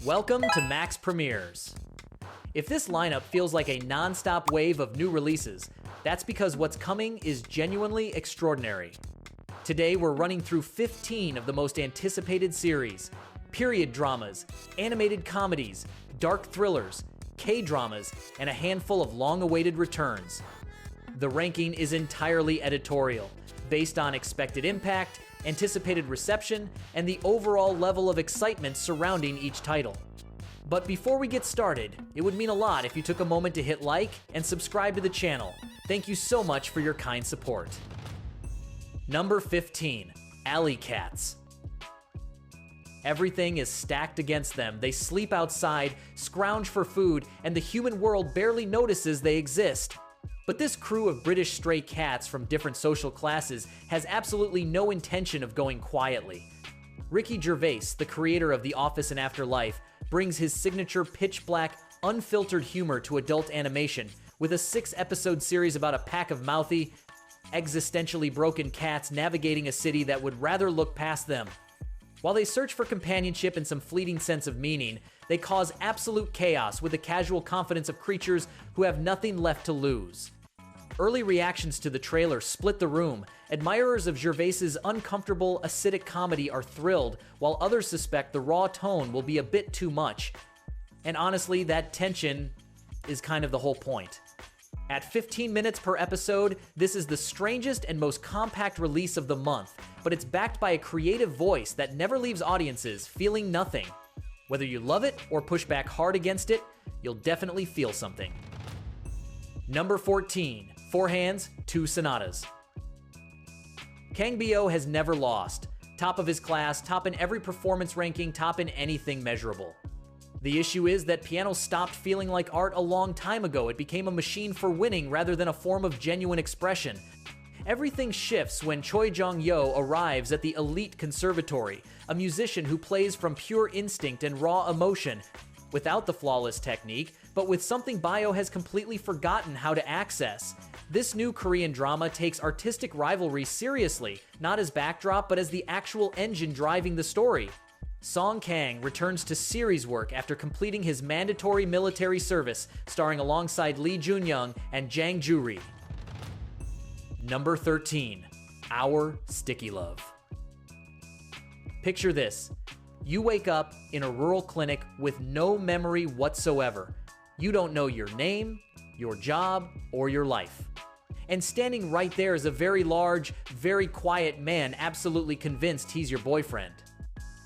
Welcome to Max Premieres. If this lineup feels like a non-stop wave of new releases, that's because what's coming is genuinely extraordinary. Today we're running through 15 of the most anticipated series, period dramas, animated comedies, dark thrillers, K-dramas, and a handful of long-awaited returns. The ranking is entirely editorial, based on expected impact, anticipated reception, and the overall level of excitement surrounding each title. But before we get started, it would mean a lot if you took a moment to hit like and subscribe to the channel. Thank you so much for your kind support. Number 15, Alley Cats. Everything is stacked against them. They sleep outside, scrounge for food, and the human world barely notices they exist. But this crew of British stray cats from different social classes has absolutely no intention of going quietly. Ricky Gervais, the creator of The Office and Afterlife, brings his signature pitch-black, unfiltered humor to adult animation with a 6-episode series about a pack of mouthy, existentially broken cats navigating a city that would rather look past them. While they search for companionship and some fleeting sense of meaning, they cause absolute chaos with the casual confidence of creatures who have nothing left to lose. Early reactions to the trailer split the room. Admirers of Gervais's uncomfortable, acidic comedy are thrilled, while others suspect the raw tone will be a bit too much. And honestly, that tension is kind of the whole point. At 15 minutes per episode, this is the strangest and most compact release of the month, but it's backed by a creative voice that never leaves audiences feeling nothing. Whether you love it or push back hard against it, you'll definitely feel something. Number 14, Four Hands, Two Sonatas. Kang Bio has never lost. Top of his class, top in every performance ranking, top in anything measurable. The issue is that piano stopped feeling like art a long time ago. It became a machine for winning rather than a form of genuine expression. Everything shifts when Choi Jong-yo arrives at the elite conservatory, a musician who plays from pure instinct and raw emotion, without the flawless technique, but with something Bio has completely forgotten how to access. This new Korean drama takes artistic rivalry seriously, not as backdrop, but as the actual engine driving the story. Song Kang returns to series work after completing his mandatory military service, starring alongside Lee Jun-young and Jang Joo-ri. Number 13, Our Sticky Love. Picture this. You wake up in a rural clinic with no memory whatsoever. You don't know your name, your job, or your life. And standing right there is a very large, very quiet man absolutely convinced he's your boyfriend.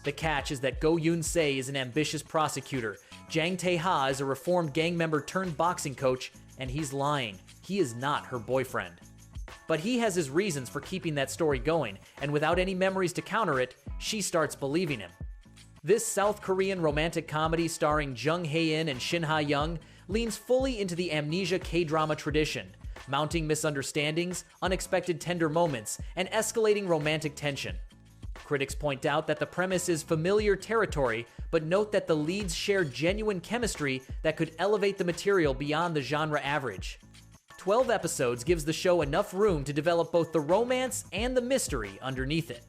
The catch is that Go Yoon-se is an ambitious prosecutor, Jang Tae-ha is a reformed gang member turned boxing coach, and he's lying. He is not her boyfriend. But he has his reasons for keeping that story going, and without any memories to counter it, she starts believing him. This South Korean romantic comedy starring Jung Hae-in and Shin Ha-young leans fully into the amnesia K-drama tradition, mounting misunderstandings, unexpected tender moments, and escalating romantic tension. Critics point out that the premise is familiar territory, but note that the leads share genuine chemistry that could elevate the material beyond the genre average. 12 episodes gives the show enough room to develop both the romance and the mystery underneath it.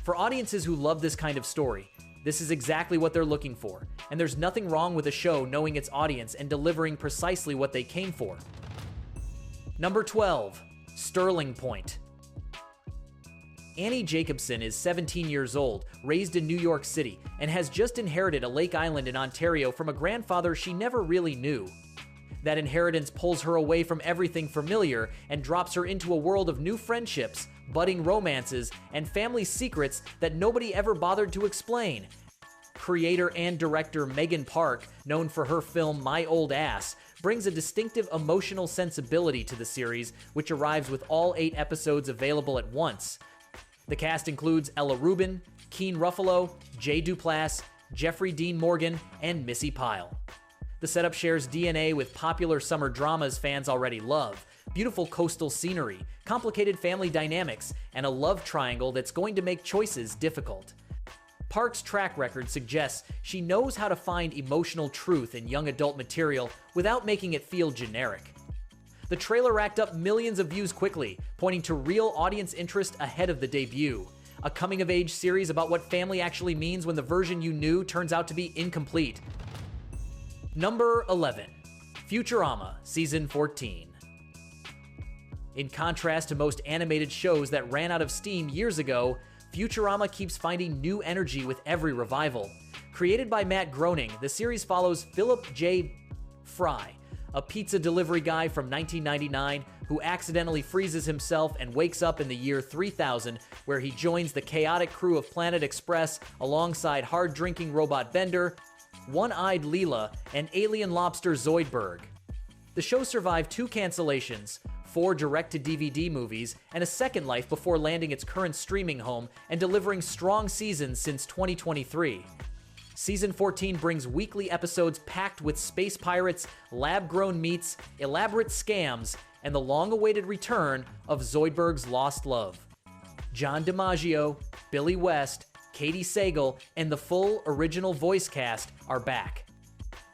For audiences who love this kind of story, this is exactly what they're looking for, and there's nothing wrong with a show knowing its audience and delivering precisely what they came for. Number 12, Sterling Point. Annie Jacobson is 17 years old, raised in New York City, and has just inherited a lake island in Ontario from a grandfather she never really knew. That inheritance pulls her away from everything familiar and drops her into a world of new friendships, budding romances, and family secrets that nobody ever bothered to explain. Creator and director Megan Park, known for her film My Old Ass, brings a distinctive emotional sensibility to the series, which arrives with all 8 episodes available at once. The cast includes Ella Rubin, Keen Ruffalo, Jay Duplass, Jeffrey Dean Morgan, and Missy Pyle. The setup shares DNA with popular summer dramas fans already love, beautiful coastal scenery, complicated family dynamics, and a love triangle that's going to make choices difficult. Park's track record suggests she knows how to find emotional truth in young adult material without making it feel generic. The trailer racked up millions of views quickly, pointing to real audience interest ahead of the debut. a coming-of-age series about what family actually means when the version you knew turns out to be incomplete. Number 11. Futurama, Season 14. In contrast to most animated shows that ran out of steam years ago, Futurama keeps finding new energy with every revival. Created by Matt Groening, the series follows Philip J. Fry, a pizza delivery guy from 1999 who accidentally freezes himself and wakes up in the year 3000, where he joins the chaotic crew of Planet Express alongside hard-drinking robot Bender, one-eyed Leela, and alien lobster Zoidberg. The show survived 2 cancellations, 4 direct-to-DVD movies, and a second life before landing its current streaming home and delivering strong seasons since 2023. Season 14 brings weekly episodes packed with space pirates, lab-grown meats, elaborate scams, and the long-awaited return of Zoidberg's lost love. John DiMaggio, Billy West, Katie Sagal, and the full original voice cast are back.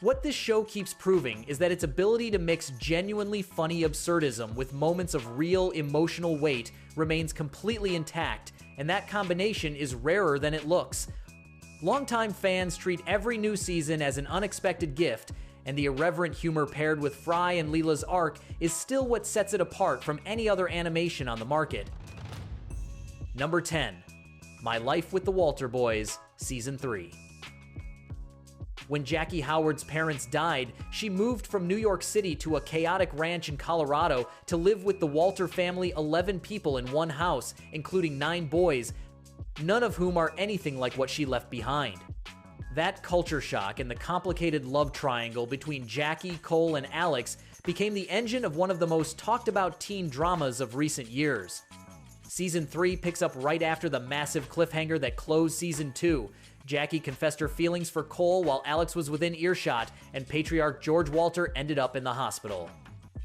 What this show keeps proving is that its ability to mix genuinely funny absurdism with moments of real emotional weight remains completely intact, and that combination is rarer than it looks. Longtime fans treat every new season as an unexpected gift, and the irreverent humor paired with Fry and Leela's arc is still what sets it apart from any other animation on the market. Number 10. My Life with the Walter Boys, Season 3. When Jackie Howard's parents died, she moved from New York City to a chaotic ranch in Colorado to live with the Walter family, 11 people in one house, including 9 boys, none of whom are anything like what she left behind. That culture shock and the complicated love triangle between Jackie, Cole, and Alex became the engine of one of the most talked about teen dramas of recent years. Season 3 picks up right after the massive cliffhanger that closed Season 2. Jackie confessed her feelings for Cole while Alex was within earshot, and patriarch George Walter ended up in the hospital.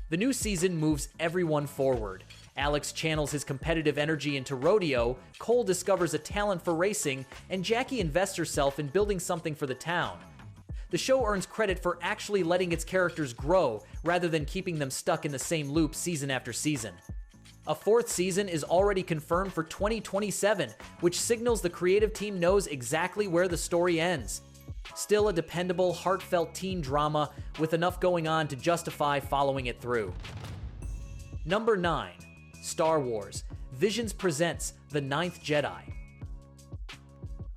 The new season moves everyone forward. Alex channels his competitive energy into rodeo, Cole discovers a talent for racing, and Jackie invests herself in building something for the town. The show earns credit for actually letting its characters grow, rather than keeping them stuck in the same loop season after season. A 4th season is already confirmed for 2027, which signals the creative team knows exactly where the story ends. Still a dependable, heartfelt teen drama with enough going on to justify following it through. Number 9. Star Wars. Visions presents The Ninth Jedi.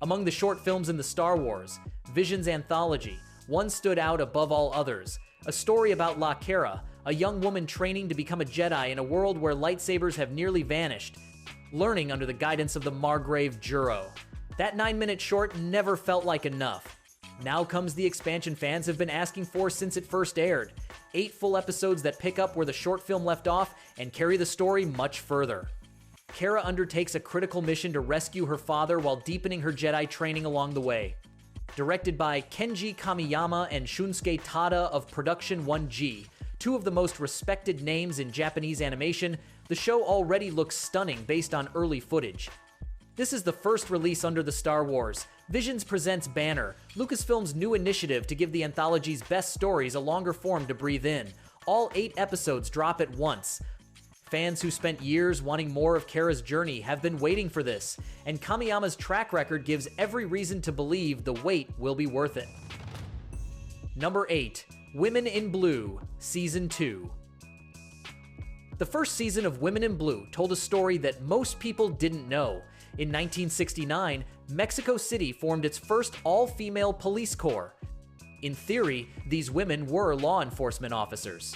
Among the short films in the Star Wars, Visions anthology, one stood out above all others. A story about La Cara, a young woman training to become a Jedi in a world where lightsabers have nearly vanished, learning under the guidance of the Margrave Juro. That 9-minute short never felt like enough. Now comes the expansion fans have been asking for since it first aired. 8 full episodes that pick up where the short film left off and carry the story much further. Cara undertakes a critical mission to rescue her father while deepening her Jedi training along the way. Directed by Kenji Kamiyama and Shunsuke Tada of Production 1G, 2 of the most respected names in Japanese animation, the show already looks stunning based on early footage. This is the first release under the Star Wars. Visions presents Banner, Lucasfilm's new initiative to give the anthology's best stories a longer form to breathe in. All 8 episodes drop at once. Fans who spent years wanting more of Cara's journey have been waiting for this, and Kamiyama's track record gives every reason to believe the wait will be worth it. Number 8. Women in Blue, Season 2. The first season of Women in Blue told a story that most people didn't know. In 1969, Mexico City formed its first all-female police corps. In theory, these women were law enforcement officers.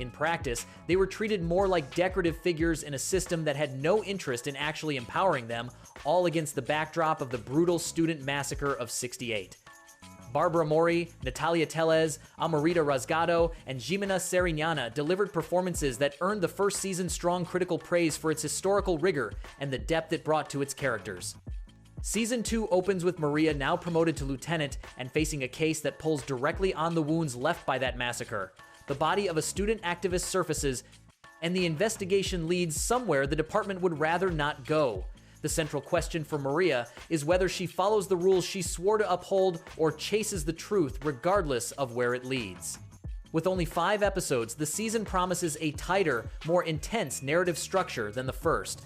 In practice, they were treated more like decorative figures in a system that had no interest in actually empowering them, all against the backdrop of the brutal student massacre of '68. Barbara Mori, Natalia Tellez, Amarita Rasgado, and Jimena Sariñana delivered performances that earned the first season strong critical praise for its historical rigor and the depth it brought to its characters. Season 2 opens with Maria now promoted to lieutenant and facing a case that pulls directly on the wounds left by that massacre. The body of a student activist surfaces, and the investigation leads somewhere the department would rather not go. The central question for Maria is whether she follows the rules she swore to uphold or chases the truth regardless of where it leads. With only 5 episodes, the season promises a tighter, more intense narrative structure than the first.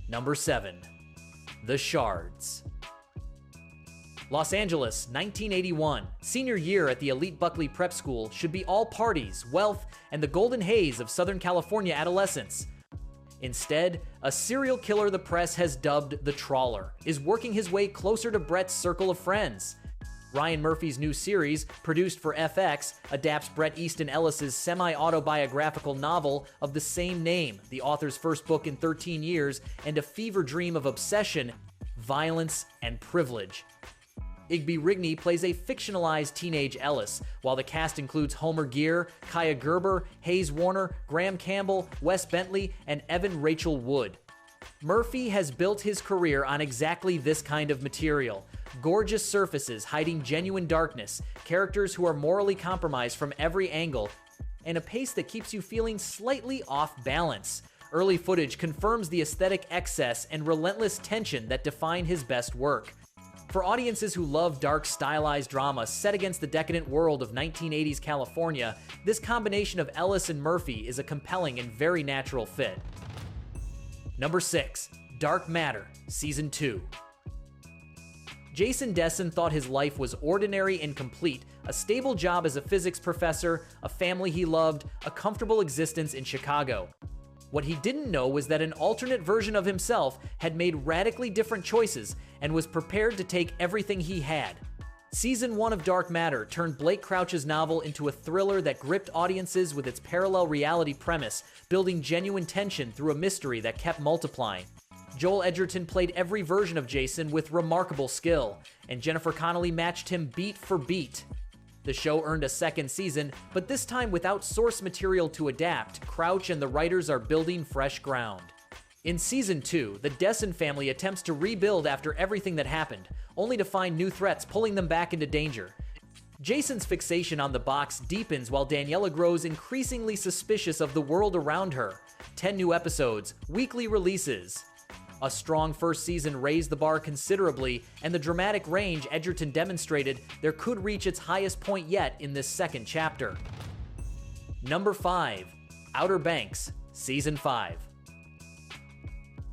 Number 7. The Shards. Los Angeles, 1981. Senior year at the elite Buckley Prep School should be all parties, wealth, and the golden haze of Southern California adolescence. Instead, a serial killer the press has dubbed the Trawler is working his way closer to Brett's circle of friends. Ryan Murphy's new series, produced for FX, adapts Bret Easton Ellis's semi-autobiographical novel of the same name, the author's first book in 13 years, and a fever dream of obsession, violence, and privilege. Igby Rigney plays a fictionalized teenage Ellis, while the cast includes Homer Gear, Kaya Gerber, Hayes Warner, Graham Campbell, Wes Bentley, and Evan Rachel Wood. Murphy has built his career on exactly this kind of material. Gorgeous surfaces hiding genuine darkness, characters who are morally compromised from every angle, and a pace that keeps you feeling slightly off balance. Early footage confirms the aesthetic excess and relentless tension that define his best work. For audiences who love dark, stylized drama set against the decadent world of 1980s California, this combination of Ellis and Murphy is a compelling and very natural fit. Number 6. Dark Matter, Season 2. Jason Dessen thought his life was ordinary and complete: a stable job as a physics professor, a family he loved, a comfortable existence in Chicago. What he didn't know was that an alternate version of himself had made radically different choices and was prepared to take everything he had. Season 1 of Dark Matter turned Blake Crouch's novel into a thriller that gripped audiences with its parallel reality premise, building genuine tension through a mystery that kept multiplying. Joel Edgerton played every version of Jason with remarkable skill, and Jennifer Connelly matched him beat for beat. The show earned a second season, but this time without source material to adapt. Crouch and the writers are building fresh ground. In Season 2, the Dessen family attempts to rebuild after everything that happened, only to find new threats pulling them back into danger. Jason's fixation on the box deepens while Daniela grows increasingly suspicious of the world around her. 10 new episodes, weekly releases. A strong first season raised the bar considerably, and the dramatic range Edgerton demonstrated there could reach its highest point yet in this second chapter. Number 5. Outer Banks, Season 5.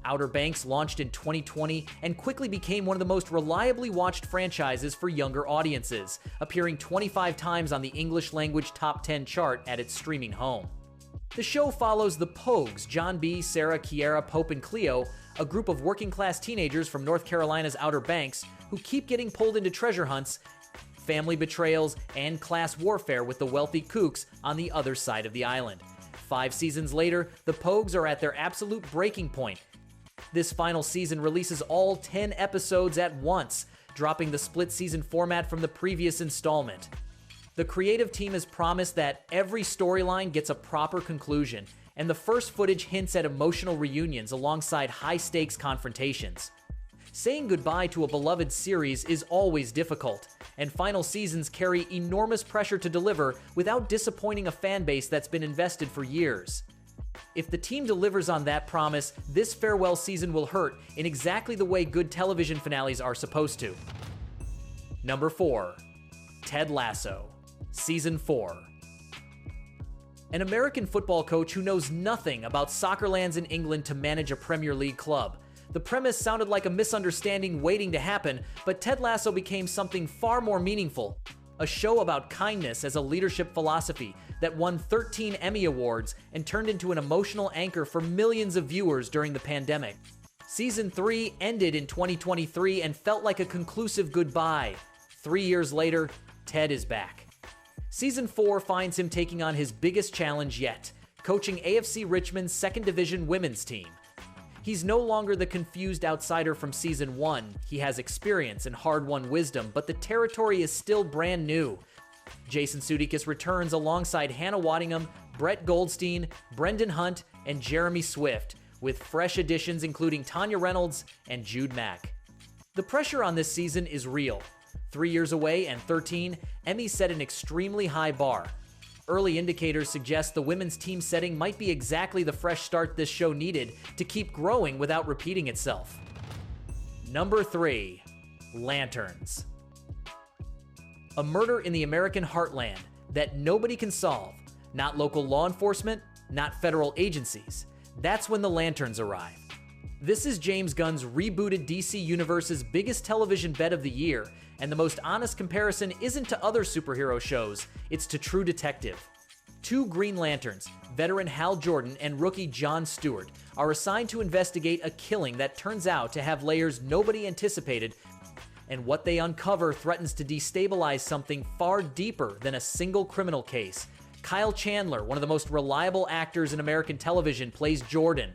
Outer Banks launched in 2020 and quickly became one of the most reliably watched franchises for younger audiences, appearing 25 times on the English-language top 10 chart at its streaming home. The show follows the Pogues, John B., Sarah, Kiera, Pope, and Cleo, a group of working-class teenagers from North Carolina's Outer Banks who keep getting pulled into treasure hunts, family betrayals, and class warfare with the wealthy kooks on the other side of the island. 5 seasons later, the Pogues are at their absolute breaking point. This final season releases all 10 episodes at once, dropping the split-season format from the previous installment. The creative team has promised that every storyline gets a proper conclusion, and the first footage hints at emotional reunions alongside high-stakes confrontations. Saying goodbye to a beloved series is always difficult, and final seasons carry enormous pressure to deliver without disappointing a fan base that's been invested for years. If the team delivers on that promise, this farewell season will hurt in exactly the way good television finales are supposed to. Number 4. Ted Lasso, Season 4. An American football coach who knows nothing about soccer lands in England to manage a Premier League club. The premise sounded like a misunderstanding waiting to happen, but Ted Lasso became something far more meaningful. A show about kindness as a leadership philosophy that won 13 Emmy Awards and turned into an emotional anchor for millions of viewers during the pandemic. Season 3 ended in 2023 and felt like a conclusive goodbye. 3 years later, Ted is back. Season 4 finds him taking on his biggest challenge yet, coaching AFC Richmond's 2nd Division women's team. He's no longer the confused outsider from Season 1. He has experience and hard-won wisdom, but the territory is still brand new. Jason Sudeikis returns alongside Hannah Waddingham, Brett Goldstein, Brendan Hunt, and Jeremy Swift, with fresh additions including Tanya Reynolds and Jude Mack. The pressure on this season is real. 3 years away and 13, Emmy set an extremely high bar. Early indicators suggest the women's team setting might be exactly the fresh start this show needed to keep growing without repeating itself. Number 3. Lanterns. A murder in the American heartland that nobody can solve. Not local law enforcement, not federal agencies. That's when the Lanterns arrive. This is James Gunn's rebooted DC Universe's biggest television bet of the year, and the most honest comparison isn't to other superhero shows, it's to True Detective. Two Green Lanterns, veteran Hal Jordan and rookie Jon Stewart, are assigned to investigate a killing that turns out to have layers nobody anticipated, and what they uncover threatens to destabilize something far deeper than a single criminal case. Kyle Chandler, one of the most reliable actors in American television, plays Jordan.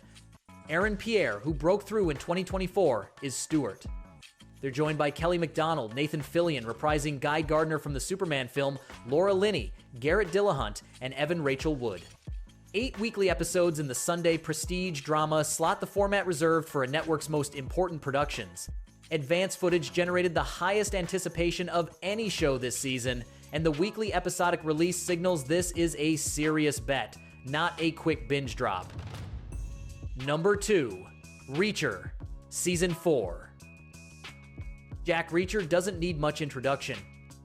Aaron Pierre, who broke through in 2024, is Stewart. They're joined by Kelly MacDonald, Nathan Fillion reprising Guy Gardner from the Superman film, Laura Linney, Garrett Dillahunt, and Evan Rachel Wood. 8 weekly episodes in the Sunday prestige drama slot the format reserved for a network's most important productions. Advanced footage generated the highest anticipation of any show this season, and the weekly episodic release signals this is a serious bet, not a quick binge drop. Number 2. Reacher, Season 4. Jack Reacher doesn't need much introduction.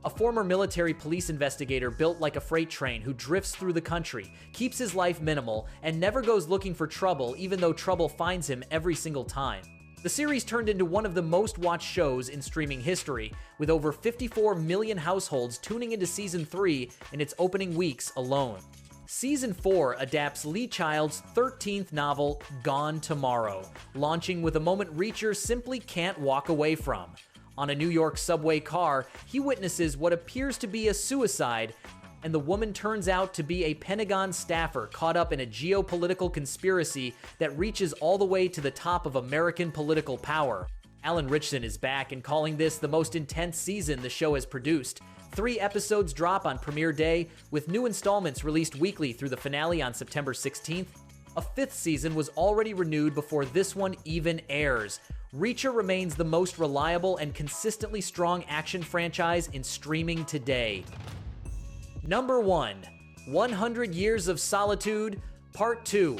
A former military police investigator built like a freight train who drifts through the country, keeps his life minimal, and never goes looking for trouble even though trouble finds him every single time. The series turned into one of the most watched shows in streaming history, with over 54 million households tuning into Season 3 in its opening weeks alone. Season 4 adapts Lee Child's 13th novel, Gone Tomorrow, launching with a moment Reacher simply can't walk away from. On a New York subway car, he witnesses what appears to be a suicide, and the woman turns out to be a Pentagon staffer caught up in a geopolitical conspiracy that reaches all the way to the top of American political power. Alan Ritchson is back and calling this the most intense season the show has produced. 3 episodes drop on premiere day, with new installments released weekly through the finale on September 16th. A 5th season was already renewed before this one even airs. Reacher remains the most reliable and consistently strong action franchise in streaming today. Number 1. 100 Years of Solitude, Part 2.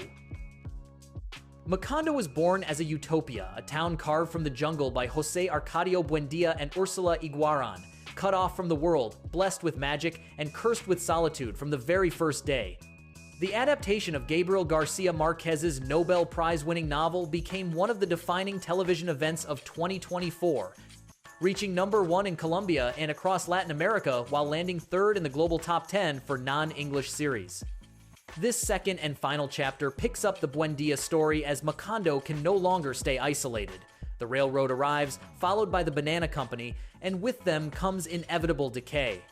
Macondo was born as a utopia, a town carved from the jungle by José Arcadio Buendia and Ursula Iguaran, cut off from the world, blessed with magic, and cursed with solitude from the very first day. The adaptation of Gabriel Garcia Marquez's Nobel Prize-winning novel became one of the defining television events of 2024, reaching number 1 in Colombia and across Latin America while landing 3rd in the global top 10 for non-English series. This second and final chapter picks up the Buendia story as Macondo can no longer stay isolated. The railroad arrives, followed by the banana company, and with them comes inevitable decay.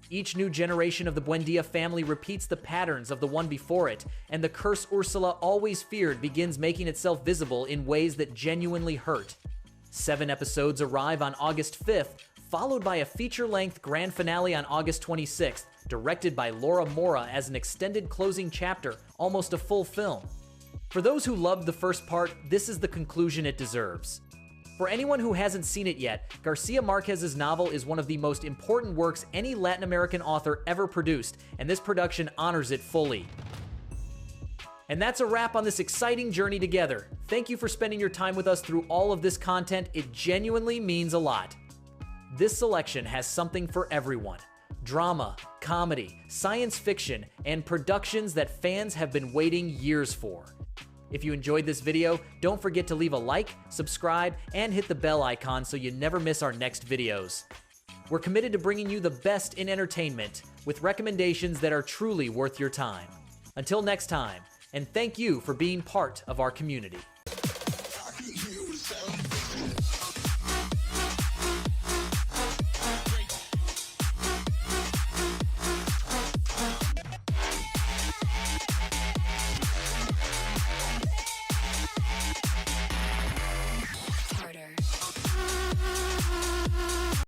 Each new generation of the Buendia family repeats the patterns of the one before it, and the curse Ursula always feared begins making itself visible in ways that genuinely hurt. 7 episodes arrive on August 5th, followed by a feature-length grand finale on August 26th, directed by Laura Mora as an extended closing chapter, almost a full film. For those who loved the first part, this is the conclusion it deserves. For anyone who hasn't seen it yet, Garcia Marquez's novel is one of the most important works any Latin American author ever produced, and this production honors it fully. And that's a wrap on this exciting journey together. Thank you for spending your time with us through all of this content. It genuinely means a lot. This selection has something for everyone. Drama, comedy, science fiction, and productions that fans have been waiting years for. If you enjoyed this video, don't forget to leave a like, subscribe, and hit the bell icon so you never miss our next videos. We're committed to bringing you the best in entertainment, with recommendations that are truly worth your time. Until next time, and thank you for being part of our community.